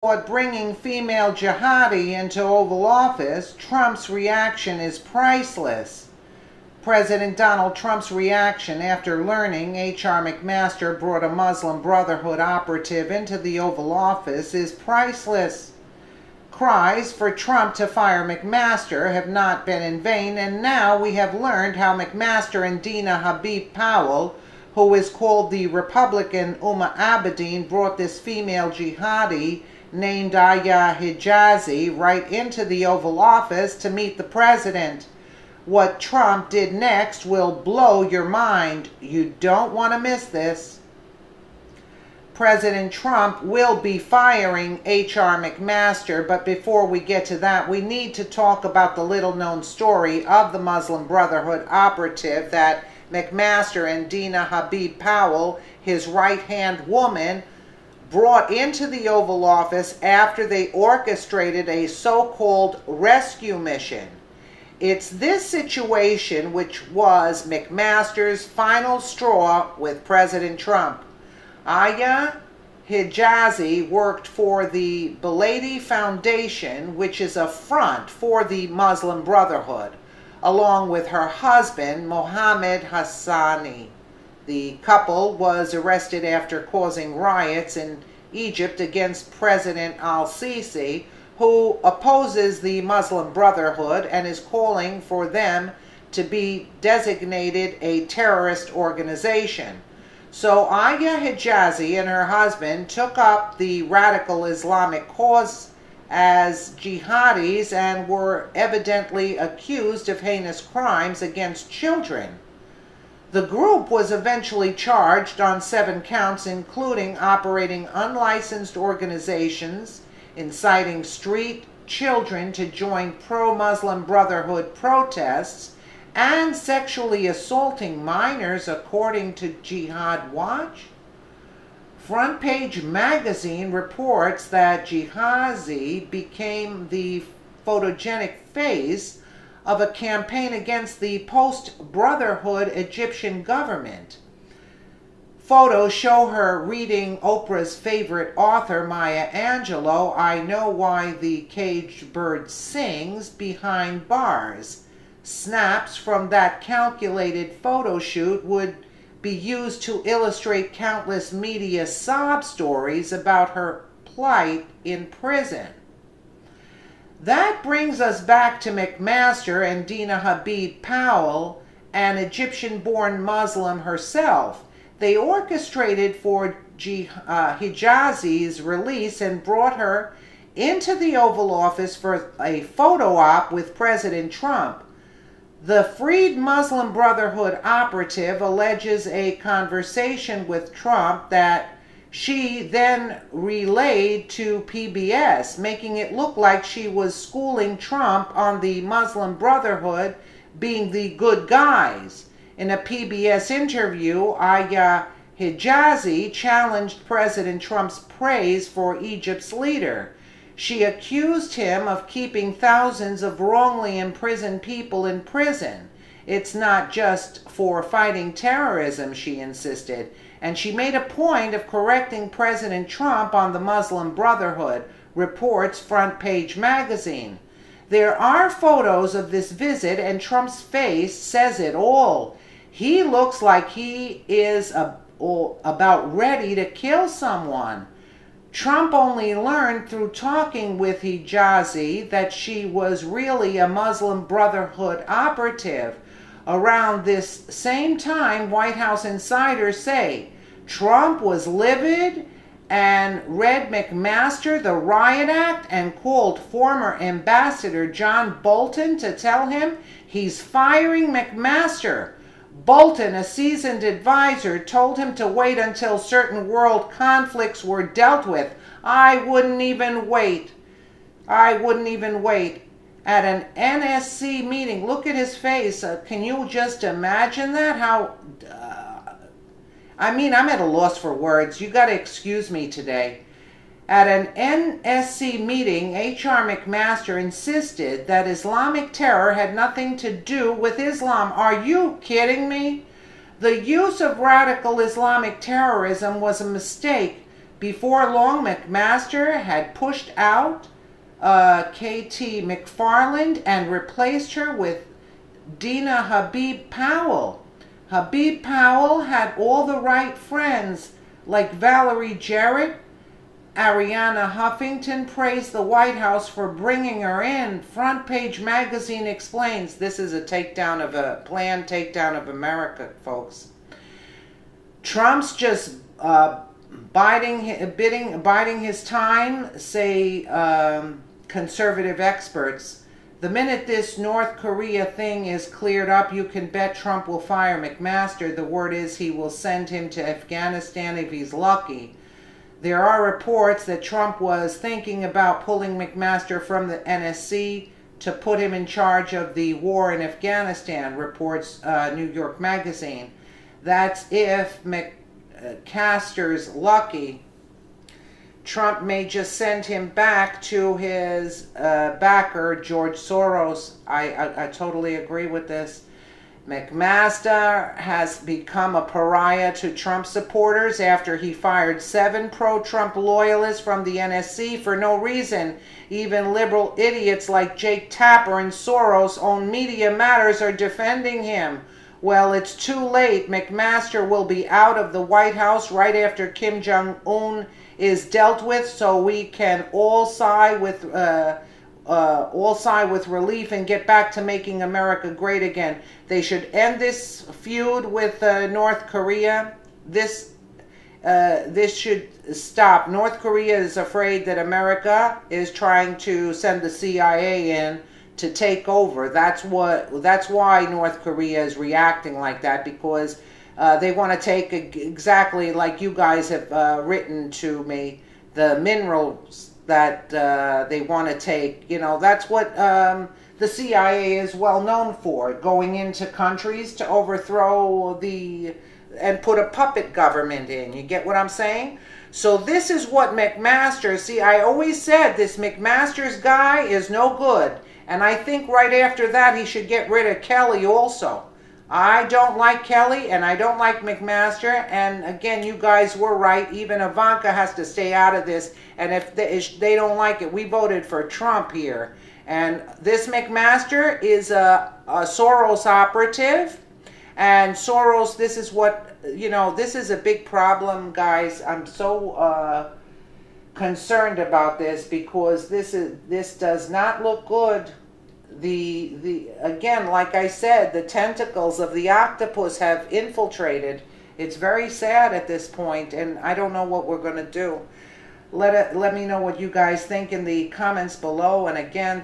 But bringing female jihadi into Oval Office, Trump's reaction is priceless. President Donald Trump's reaction after learning H.R. Mcmaster brought a Muslim Brotherhood operative into the Oval Office is priceless. Cries for Trump to fire Mcmaster have not been in vain, and now we have learned how Mcmaster and Dina Habib Powell, who is called the Republican Abedin, brought this female jihadi named Aya Hijazi right into the Oval Office to meet the president. What Trump did next will blow your mind. You don't want to miss this. President Trump will be firing H.R. Mcmaster, but before we get to that, we need to talk about the little-known story of the Muslim Brotherhood operative that Mcmaster and Dina Habib Powell, his right-hand woman, brought into the Oval Office after they orchestrated a so-called rescue mission. It's this situation which was Mcmaster's final straw with President Trump. Aya Hijazi worked for the Baladi Foundation, which is a front for the Muslim Brotherhood, along with her husband, Mohammed Hassani. The couple was arrested after causing riots in Egypt against President al-Sisi, who opposes the Muslim Brotherhood and is calling for them to be designated a terrorist organization. So Aya Hijazi and her husband took up the radical Islamic cause as jihadis and were evidently accused of heinous crimes against children. The group was eventually charged on 7 counts, including operating unlicensed organizations, inciting street children to join pro-Muslim Brotherhood protests, and sexually assaulting minors, according to Jihad Watch. Front Page magazine reports that Hijazi became the photogenic face of a campaign against the post-Brotherhood Egyptian government. Photos show her reading Oprah's favorite author, Maya Angelou, I Know Why the Caged Bird Sings, behind bars. Snaps from that calculated photo shoot would be used to illustrate countless media sob stories about her plight in prison. That brings us back to Mcmaster and Dina Habib Powell, an Egyptian-born Muslim herself. They orchestrated for Hijazi's release and brought her into the Oval Office for a photo op with President Trump. The freed Muslim Brotherhood operative alleges a conversation with Trump that she then relayed to PBS, making it look like she was schooling Trump on the Muslim Brotherhood being the good guys. In a PBS interview, Aya Hijazi challenged President Trump's praise for Egypt's leader. She accused him of keeping thousands of wrongly imprisoned people in prison. It's not just for fighting terrorism, she insisted, and she made a point of correcting President Trump on the Muslim Brotherhood, reports Front Page magazine. There are photos of this visit, and Trump's face says it all. He looks like he is about ready to kill someone. Trump only learned through talking with Hijazi that she was really a Muslim Brotherhood operative. Around this same time, White House insiders say Trump was livid and read Mcmaster the Riot Act and called former Ambassador John Bolton to tell him he's firing Mcmaster. Bolton, a seasoned advisor, told him to wait until certain world conflicts were dealt with. I wouldn't even wait. At an NSC meeting, look at his face. Can you just imagine that? I'm at a loss for words. You got to excuse me today. At an NSC meeting, H.R. Mcmaster insisted that Islamic terror had nothing to do with Islam. Are you kidding me? The use of radical Islamic terrorism was a mistake Before long, Mcmaster had pushed out K.T. McFarland and replaced her with Dina Habib Powell. Habib Powell had all the right friends, like Valerie Jarrett. Arianna Huffington praised the White House for bringing her in. Front Page Magazine explains this is a planned takedown of America, folks. Trump's just biding his time, say conservative experts. The minute this North Korea thing is cleared up, you can bet Trump will fire Mcmaster. The word is he will send him to Afghanistan if he's lucky. There are reports that Trump was thinking about pulling Mcmaster from the NSC to put him in charge of the war in Afghanistan, reports New York Magazine. That's if McMaster's lucky. Trump may just send him back to his backer, George Soros. I totally agree with this. Mcmaster has become a pariah to Trump supporters after he fired 7 pro-Trump loyalists from the NSC for no reason. Even liberal idiots like Jake Tapper and Soros-owned Media Matters are defending him. Well, it's too late. Mcmaster will be out of the White House right after Kim Jong-un is dealt with, so we can all sigh with relief and get back to making America great again. They should end this feud with North Korea. This should stop. North Korea is afraid that America is trying to send the CIA in to take over. That's why North Korea is reacting like that, because they want to take exactly like you guys have written to me, the minerals that they want to take. You know, that's what the CIA is well known for, going into countries to overthrow and put a puppet government in. You get what I'm saying? So this is what Mcmaster, see, I always said this Mcmaster's guy is no good. And I think right after that he should get rid of Kelly also. I don't like Kelly and I don't like Mcmaster. And again, you guys were right. Even Ivanka has to stay out of this. And if they don't like it, we voted for Trump here. And this Mcmaster is a Soros operative. And Soros, this is what, you know, this is a big problem, guys. I'm so concerned about this because this does not look good. Again, like I said, the tentacles of the octopus have infiltrated. It's very sad at this point, and I don't know what we're going to do. Let me know what you guys think in the comments below. And again,